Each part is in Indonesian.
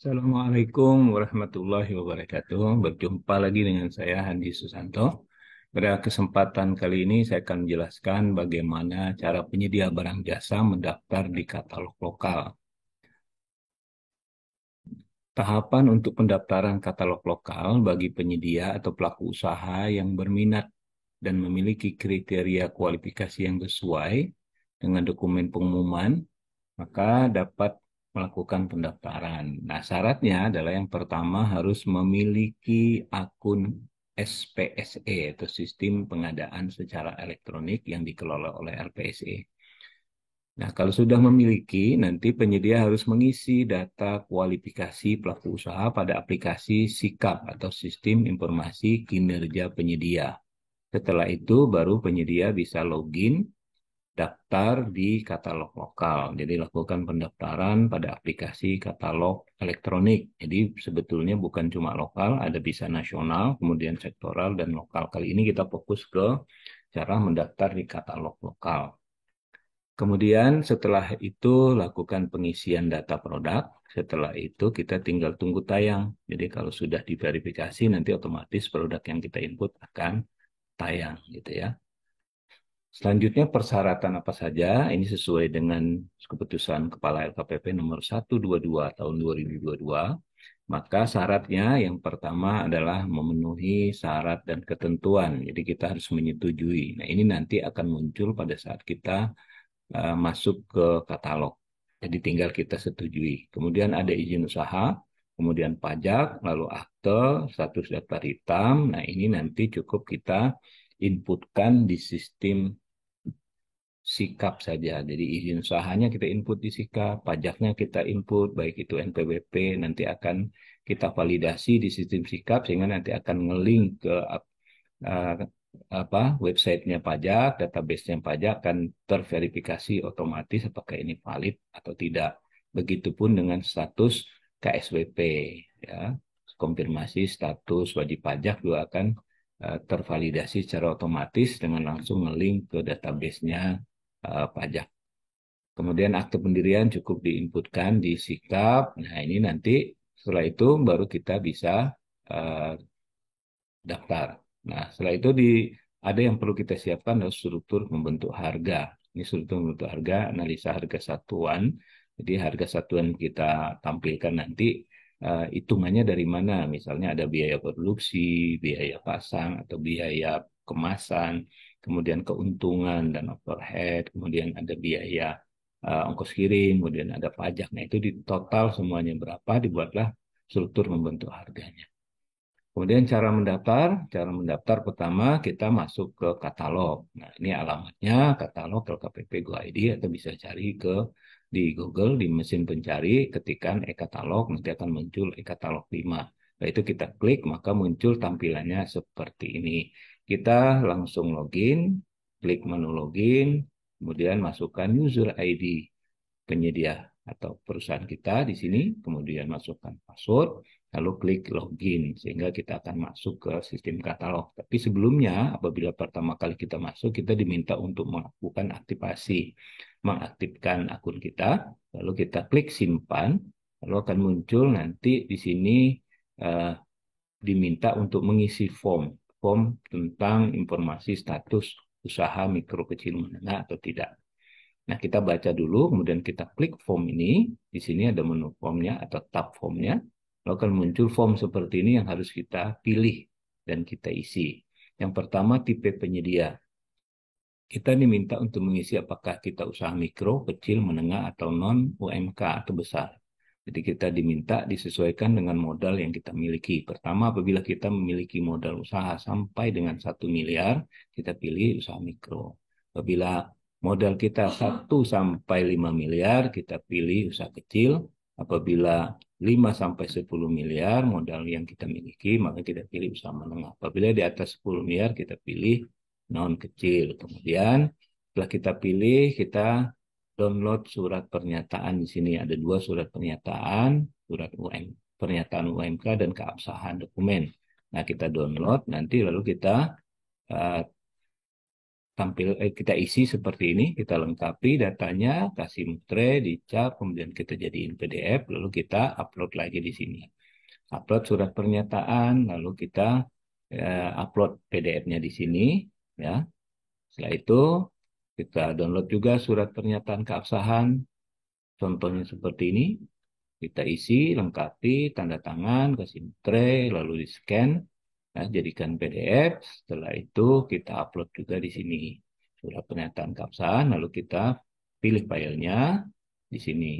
Assalamualaikum warahmatullahi wabarakatuh. Berjumpa lagi dengan saya Handi Susanto. Pada kesempatan kali ini saya akan menjelaskan bagaimana cara penyedia barang jasa mendaftar di katalog lokal. Tahapan untuk pendaftaran katalog lokal bagi penyedia atau pelaku usaha yang berminat dan memiliki kriteria kualifikasi yang sesuai dengan dokumen pengumuman, maka dapat melakukan pendaftaran. Nah, syaratnya adalah yang pertama harus memiliki akun SPSE atau Sistem Pengadaan Secara Elektronik yang dikelola oleh LPSE. Nah, kalau sudah memiliki, nanti penyedia harus mengisi data kualifikasi pelaku usaha pada aplikasi SIKAP atau Sistem Informasi Kinerja Penyedia. Setelah itu, baru penyedia bisa login daftar di katalog lokal. Jadi lakukan pendaftaran pada aplikasi katalog elektronik. Jadi sebetulnya bukan cuma lokal, ada bisa nasional, kemudian sektoral dan lokal. Kali ini kita fokus ke cara mendaftar di katalog lokal. Kemudian setelah itu lakukan pengisian data produk. Setelah itu kita tinggal tunggu tayang. Jadi kalau sudah diverifikasi nanti otomatis produk yang kita input akan tayang gitu ya. Selanjutnya persyaratan apa saja? Ini sesuai dengan keputusan Kepala LKPP nomor 122 tahun 2022. Maka syaratnya yang pertama adalah memenuhi syarat dan ketentuan. Jadi kita harus menyetujui. Nah, ini nanti akan muncul pada saat kita masuk ke katalog. Jadi tinggal kita setujui. Kemudian ada izin usaha, kemudian pajak, lalu akte, status daftar hitam. Nah, ini nanti cukup kita inputkan di sistem SIKAP saja. Jadi izin usahanya kita input di SIKAP, pajaknya kita input, baik itu NPWP, nanti akan kita validasi di sistem SIKAP sehingga nanti akan ngelink ke uh, websitenya pajak, database-nya pajak akan terverifikasi otomatis apakah ini valid atau tidak. Begitupun dengan status KSWP, ya, konfirmasi status wajib pajak juga akan tervalidasi secara otomatis dengan langsung ngelink ke database-nya pajak. Kemudian akte pendirian cukup diinputkan di sikap. Nah, ini nanti setelah itu baru kita bisa uh, daftar. Nah, setelah itu ada yang perlu kita siapkan adalah struktur membentuk harga. Ini struktur membentuk harga, analisa harga satuan. Jadi harga satuan kita tampilkan nanti hitungannya dari mana. Misalnya ada biaya produksi, biaya pasang, atau biaya kemasan, kemudian keuntungan dan overhead, kemudian ada biaya ongkos kirim, kemudian ada pajak. Nah, itu di total semuanya berapa, dibuatlah struktur membentuk harganya. Kemudian cara mendaftar pertama kita masuk ke katalog. Nah, ini alamatnya katalog LKPP Go ID atau bisa cari di Google di mesin pencari, ketikan e-katalog nanti akan muncul e-katalog 5. Nah, itu kita klik maka muncul tampilannya seperti ini. Kita langsung login, klik menu login, kemudian masukkan user ID penyedia atau perusahaan kita di sini, kemudian masukkan password, lalu klik login, sehingga kita akan masuk ke sistem katalog. Tapi sebelumnya, apabila pertama kali kita masuk, kita diminta untuk melakukan aktivasi, mengaktifkan akun kita, lalu kita klik simpan, lalu akan muncul nanti di sini eh, diminta untuk mengisi form tentang informasi status usaha mikro kecil menengah atau tidak. Nah, kita baca dulu, kemudian kita klik form ini. Di sini ada menu formnya atau tab formnya. Lalu akan muncul form seperti ini yang harus kita pilih dan kita isi. Yang pertama, tipe penyedia. Kita diminta untuk mengisi apakah kita usaha mikro, kecil, menengah, atau non-UMK atau besar. Jadi kita diminta disesuaikan dengan modal yang kita miliki. Pertama, apabila kita memiliki modal usaha sampai dengan 1 miliar, kita pilih usaha mikro. Apabila modal kita 1 sampai 5 miliar, kita pilih usaha kecil. Apabila 5 sampai 10 miliar modal yang kita miliki, maka kita pilih usaha menengah. Apabila di atas 10 miliar, kita pilih non kecil. Kemudian setelah kita pilih, kita download surat pernyataan. Di sini ada 2 surat pernyataan, pernyataan UMK dan keabsahan dokumen. Nah, kita download nanti lalu kita uh, kita isi seperti ini, kita lengkapi datanya, kasih mutre, dicap, kemudian kita jadiin PDF, lalu kita upload lagi di sini. Upload surat pernyataan, lalu kita upload PDF-nya di sini, ya. Setelah itu kita download juga surat pernyataan keabsahan, contohnya seperti ini. Kita isi, lengkapi, tanda tangan, kasih tray, lalu di-scan, ya, jadikan PDF. Setelah itu kita upload juga di sini surat pernyataan keabsahan, lalu kita pilih filenya di sini.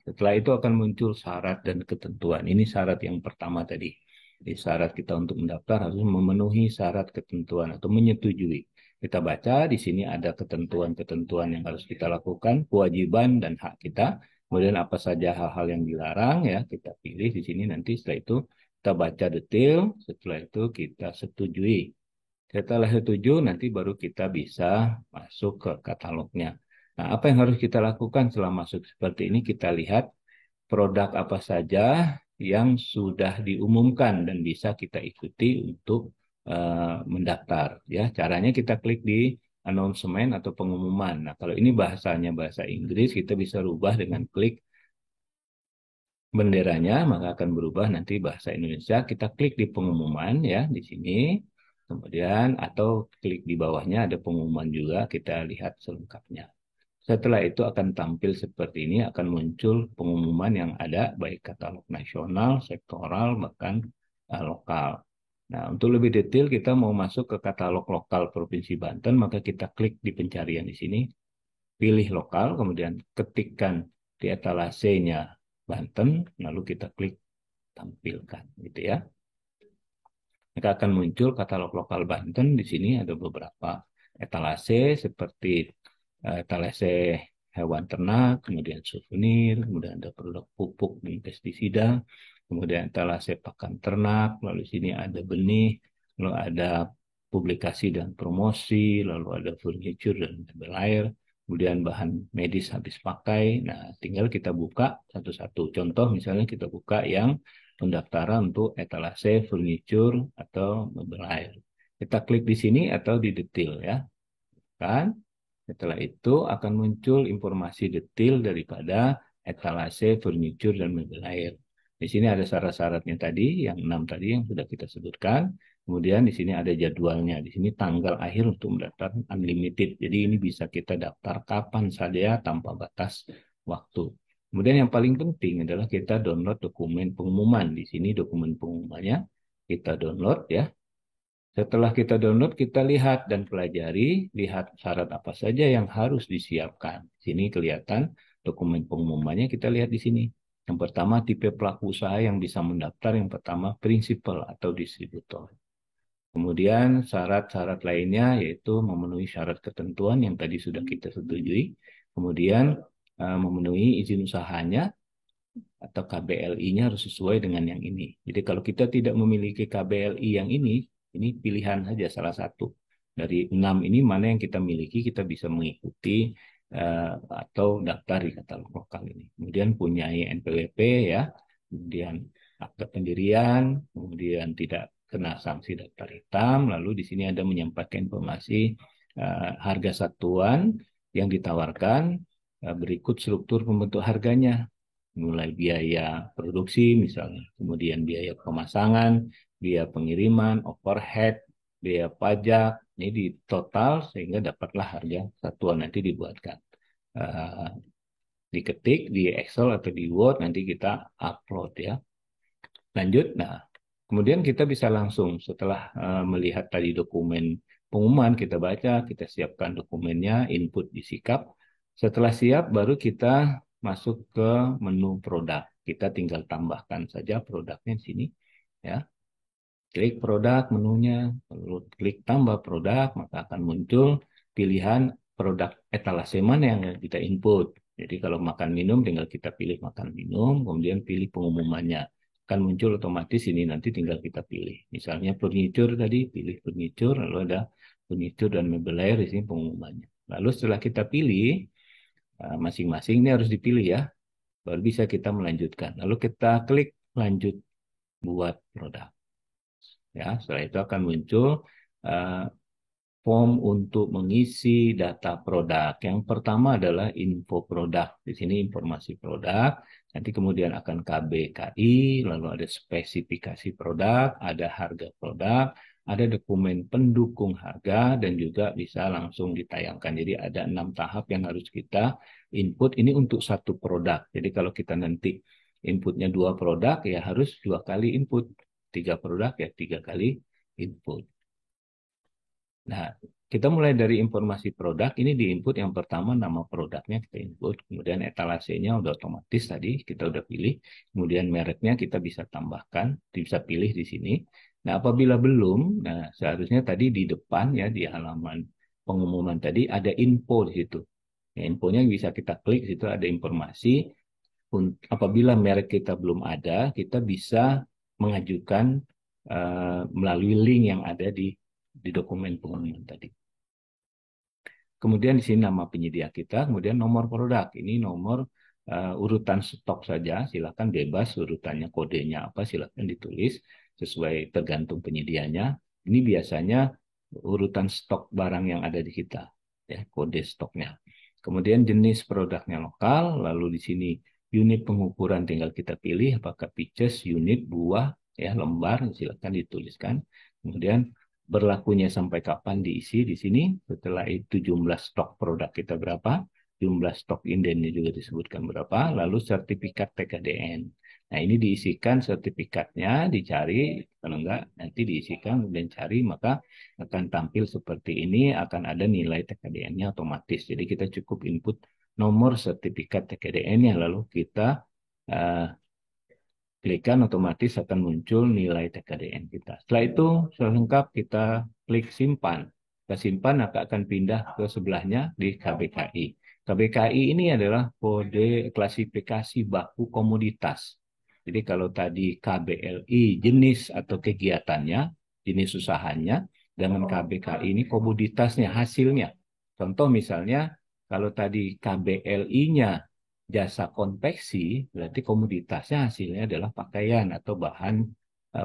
Setelah itu akan muncul syarat dan ketentuan. Ini syarat yang pertama tadi. Jadi syarat kita untuk mendaftar harus memenuhi syarat ketentuan atau menyetujui. Kita baca di sini ada ketentuan-ketentuan yang harus kita lakukan, kewajiban dan hak kita. Kemudian apa saja hal-hal yang dilarang ya kita pilih di sini nanti setelah itu kita baca detail, setelah itu kita setujui. Setelah setuju nanti baru kita bisa masuk ke katalognya. Nah, apa yang harus kita lakukan setelah masuk seperti ini? Kita lihat produk apa saja yang sudah diumumkan dan bisa kita ikuti untuk mendaftar. Ya, caranya kita klik di announcement atau pengumuman. Nah, kalau ini bahasanya bahasa Inggris, kita bisa rubah dengan klik benderanya, maka akan berubah nanti bahasa Indonesia. Kita klik di pengumuman ya di sini. Kemudian atau klik di bawahnya ada pengumuman juga, kita lihat selengkapnya. Setelah itu akan tampil seperti ini, akan muncul pengumuman yang ada, baik katalog nasional, sektoral, bahkan lokal. Nah, untuk lebih detail kita mau masuk ke katalog lokal Provinsi Banten, maka kita klik di pencarian di sini, pilih lokal, kemudian ketikkan di etalasenya Banten, lalu kita klik tampilkan, gitu ya. Maka akan muncul katalog lokal Banten. Di sini ada beberapa etalase seperti etalase hewan ternak, kemudian souvenir, kemudian ada produk pupuk dan pestisida, kemudian etalase pakan ternak, lalu di sini ada benih, lalu ada publikasi dan promosi, lalu ada furniture dan mebel air, kemudian bahan medis habis pakai. Nah, tinggal kita buka satu-satu. Contoh misalnya kita buka yang pendaftaran untuk etalase furniture atau mebel air. Kita klik di sini atau di detail ya. Kan? Setelah itu akan muncul informasi detail daripada etalase furniture dan mebel air. Di sini ada syarat-syaratnya tadi, yang 6 tadi yang sudah kita sebutkan. Kemudian di sini ada jadwalnya. Di sini tanggal akhir untuk mendaftar unlimited. Jadi ini bisa kita daftar kapan saja tanpa batas waktu. Kemudian yang paling penting adalah kita download dokumen pengumuman. Di sini dokumen pengumumannya kita download ya. Setelah kita download, kita lihat dan pelajari, lihat syarat apa saja yang harus disiapkan. Di sini kelihatan dokumen pengumumannya, kita lihat di sini. Yang pertama, tipe pelaku usaha yang bisa mendaftar. Yang pertama, prinsipal atau distributor. Kemudian syarat-syarat lainnya yaitu memenuhi syarat ketentuan yang tadi sudah kita setujui. Kemudian memenuhi izin usahanya atau KBLI-nya harus sesuai dengan yang ini. Jadi kalau kita tidak memiliki KBLI yang ini pilihan saja salah satu. Dari 6 ini mana yang kita miliki, kita bisa mengikuti atau daftar di katalog lokal ini. Kemudian punya NPWP ya, kemudian akte pendirian, kemudian tidak kena sanksi daftar hitam, lalu di sini ada menyampaikan informasi harga satuan yang ditawarkan, berikut struktur pembentuk harganya, mulai biaya produksi misalnya, kemudian biaya pemasangan, biaya pengiriman, overhead, biaya pajak, ini di total sehingga dapatlah harga satuan nanti dibuatkan. Diketik di Excel atau di Word, nanti kita upload ya. Lanjut, nah kemudian kita bisa langsung setelah melihat tadi dokumen pengumuman, kita baca, kita siapkan dokumennya, input di sikap. Setelah siap, baru kita masuk ke menu produk. Kita tinggal tambahkan saja produknya di sini. Ya, klik produk menunya, lalu klik tambah produk, maka akan muncul pilihan produk etalase mana yang kita input. Jadi kalau makan minum, tinggal kita pilih makan minum, kemudian pilih pengumumannya. Akan muncul otomatis ini nanti tinggal kita pilih. Misalnya furniture tadi, pilih furniture, lalu ada furniture dan mebel air di sini pengumumannya. Lalu setelah kita pilih, masing-masing ini harus dipilih ya, baru bisa kita melanjutkan. Lalu kita klik lanjut buat produk. Ya, setelah itu akan muncul form untuk mengisi data produk. Yang pertama adalah info produk. Di sini informasi produk, nanti kemudian akan KBKI, lalu ada spesifikasi produk, ada harga produk, ada dokumen pendukung harga, dan juga bisa langsung ditayangkan. Jadi ada 6 tahap yang harus kita input. Ini untuk satu produk. Jadi kalau kita nanti inputnya 2 produk, ya harus 2 kali input. 3 produk, ya 3 kali input. Nah, kita mulai dari informasi produk. Ini di input yang pertama nama produknya kita input. Kemudian etalasenya udah otomatis tadi kita udah pilih. Kemudian mereknya kita bisa tambahkan, bisa pilih di sini. Nah, apabila belum, nah seharusnya tadi di depan ya di halaman pengumuman tadi ada info di situ. Ya, infonya bisa kita klik di situ ada informasi. Apabila merek kita belum ada, kita bisa mengajukan melalui link yang ada di dokumen pengumuman tadi. Kemudian di sini nama penyedia kita, kemudian nomor produk. Ini nomor urutan stok saja, silakan bebas urutannya, kodenya apa silakan ditulis sesuai tergantung penyedianya. Ini biasanya urutan stok barang yang ada di kita, ya, kode stoknya. Kemudian jenis produknya lokal, lalu di sini unit pengukuran tinggal kita pilih apakah pieces, unit, buah, ya, lembar, silakan dituliskan. Kemudian berlakunya sampai kapan diisi di sini. Setelah itu jumlah stok produk kita berapa, jumlah stok indennya juga disebutkan berapa, lalu sertifikat TKDN. Nah, ini diisikan sertifikatnya, dicari, kalau enggak nanti diisikan dan cari, maka akan tampil seperti ini, akan ada nilai TKDN-nya otomatis. Jadi kita cukup input nomor sertifikat TKDN-nya, lalu kita uh, klikkan, otomatis akan muncul nilai TKDN kita. Setelah itu, selengkap kita klik simpan. Kita simpan, maka akan pindah ke sebelahnya di KBKI. KBKI ini adalah kode klasifikasi baku komoditas. Jadi kalau tadi KBLI jenis atau kegiatannya, jenis usahanya, dengan KBKI ini komoditasnya, hasilnya. Contoh misalnya, kalau tadi KBLI-nya jasa konveksi, berarti komoditasnya hasilnya adalah pakaian atau bahan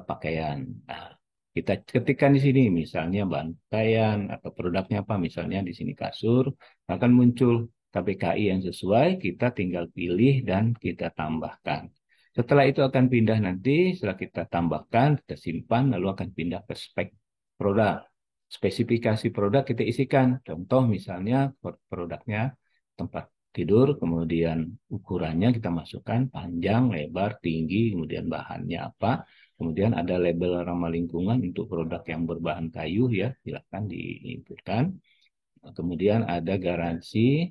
pakaian. Nah, kita ketikkan di sini misalnya bahan pakaian atau produknya apa, misalnya di sini kasur, akan muncul KBKI yang sesuai, kita tinggal pilih dan kita tambahkan. Setelah itu akan pindah nanti, setelah kita tambahkan, kita simpan, lalu akan pindah ke spek produk. Spesifikasi produk kita isikan. Contoh misalnya produknya tempat tidur, kemudian ukurannya kita masukkan panjang, lebar, tinggi, kemudian bahannya apa, kemudian ada label ramah lingkungan untuk produk yang berbahan kayu ya, silakan diinputkan. Kemudian ada garansi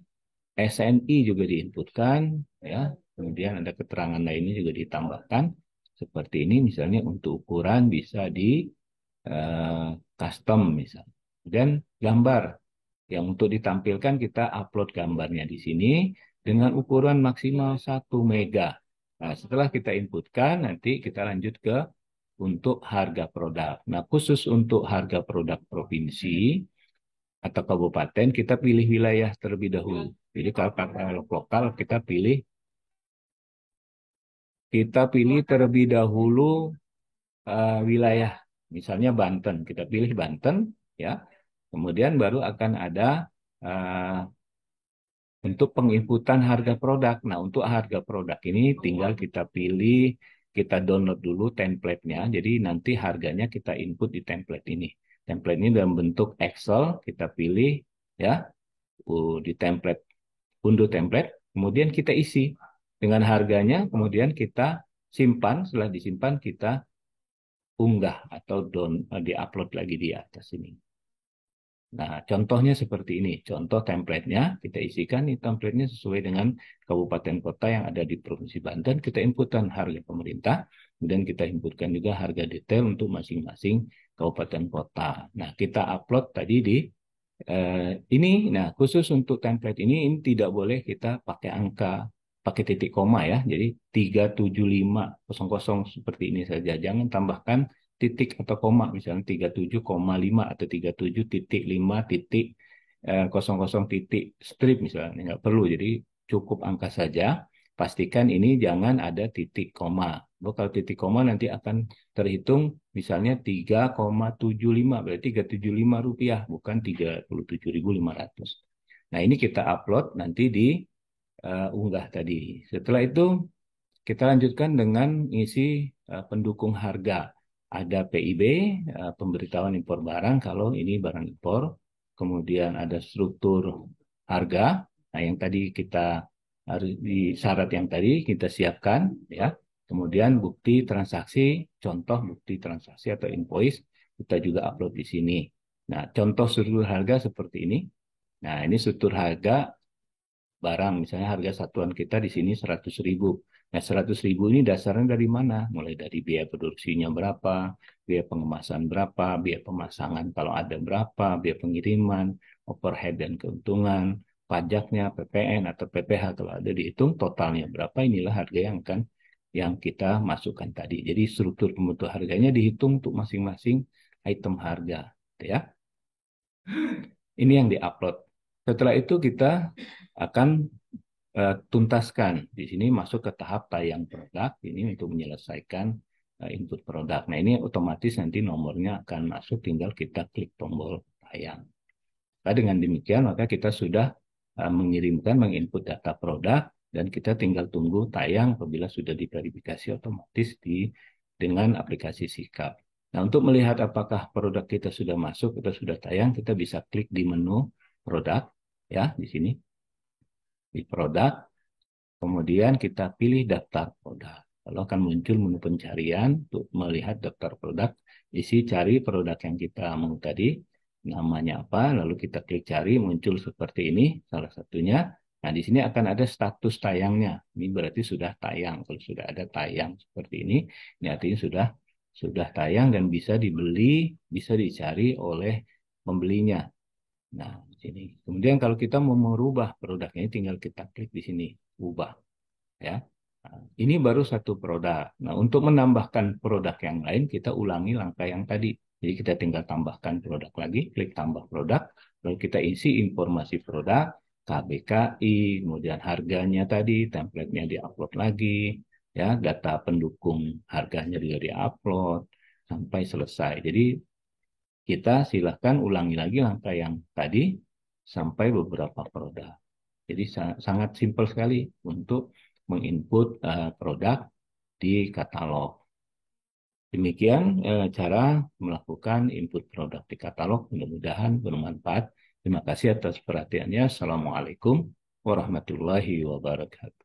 SNI juga diinputkan ya, kemudian ada keterangan lainnya juga ditambahkan. Seperti ini misalnya untuk ukuran bisa di custom misalnya. Dan gambar yang untuk ditampilkan kita upload gambarnya di sini dengan ukuran maksimal 1 mega. Nah, setelah kita inputkan, nanti kita lanjut ke untuk harga produk. Nah, khusus untuk harga produk provinsi atau kabupaten, kita pilih wilayah terlebih dahulu. Jadi kalau lokal kita pilih terlebih dahulu wilayah, misalnya Banten. Kita pilih Banten, ya. Kemudian baru akan ada uh, untuk penginputan harga produk. Nah, untuk harga produk ini tinggal kita pilih, kita download dulu template-nya. Jadi nanti harganya kita input di template ini. Template ini dalam bentuk Excel, kita pilih ya, di template, unduh template, kemudian kita isi dengan harganya, kemudian kita simpan, setelah disimpan kita unggah atau di-upload lagi di atas ini. Nah, contohnya seperti ini. Contoh template-nya, kita isikan ini template-nya sesuai dengan kabupaten kota yang ada di Provinsi Banten. Kita inputkan harga pemerintah, kemudian kita inputkan juga harga detail untuk masing-masing kabupaten kota. Nah, kita upload tadi di ini. Nah, khusus untuk template ini tidak boleh kita pakai angka, pakai titik koma ya. Jadi 37500 seperti ini saja. Jangan tambahkan titik atau koma, misalnya 37,5 atau 37,5 titik 00 titik strip misalnya, nggak perlu. Jadi cukup angka saja. Pastikan ini jangan ada titik koma, Kalau titik koma nanti akan terhitung misalnya 3,75, berarti 375 rupiah, bukan 37.500. Nah, ini kita upload nanti di unggah tadi. Setelah itu kita lanjutkan dengan isi pendukung harga. Ada PIB, pemberitahuan impor barang kalau ini barang impor. Kemudian ada struktur harga. Nah, yang tadi kita harus di syarat yang tadi kita siapkan, ya. Kemudian bukti transaksi, contoh bukti transaksi atau invoice kita juga upload di sini. Nah, contoh struktur harga seperti ini. Nah, ini struktur harga barang, misalnya harga satuan kita di sini 100.000. Nah, 100.000 ini dasarnya dari mana? Mulai dari biaya produksinya berapa, biaya pengemasan berapa, biaya pemasangan kalau ada berapa, biaya pengiriman, overhead dan keuntungan, pajaknya, PPN atau PPh kalau ada dihitung, totalnya berapa, inilah harga yang kita masukkan tadi. Jadi struktur pembentuk harganya dihitung untuk masing-masing item harga, gitu ya. Ini yang diupload. Setelah itu kita akan tuntaskan. Di sini masuk ke tahap tayang produk, ini untuk menyelesaikan input produk. Nah, ini otomatis nanti nomornya akan masuk, tinggal kita klik tombol tayang. Nah, dengan demikian, maka kita sudah mengirimkan, menginput data produk, dan kita tinggal tunggu tayang apabila sudah diverifikasi otomatis dengan aplikasi Sikap. Nah, untuk melihat apakah produk kita sudah masuk atau sudah tayang, kita bisa klik di menu produk, ya, di sini. Di produk, kemudian kita pilih daftar produk. Lalu akan muncul menu pencarian untuk melihat daftar produk. Isi cari produk yang kita mau tadi, namanya apa, lalu kita klik cari, muncul seperti ini, salah satunya. Nah, di sini akan ada status tayangnya. Ini berarti sudah tayang. Kalau sudah ada tayang seperti ini artinya sudah tayang dan bisa dibeli, bisa dicari oleh pembelinya. Nah, di sini. Kemudian kalau kita mau merubah produknya, tinggal kita klik di sini, ubah, ya. Nah, ini baru satu produk. Nah, untuk menambahkan produk yang lain, kita ulangi langkah yang tadi. Jadi kita tinggal tambahkan produk lagi, klik tambah produk, lalu kita isi informasi produk, KBKI, kemudian harganya tadi, template-nya diupload lagi, ya, data pendukung harganya juga diupload sampai selesai. Jadi kita silahkan ulangi lagi langkah yang tadi sampai beberapa produk. Jadi sangat simpel sekali untuk menginput produk di katalog. Demikian cara melakukan input produk di katalog. Mudah-mudahan bermanfaat. Terima kasih atas perhatiannya. Assalamualaikum warahmatullahi wabarakatuh.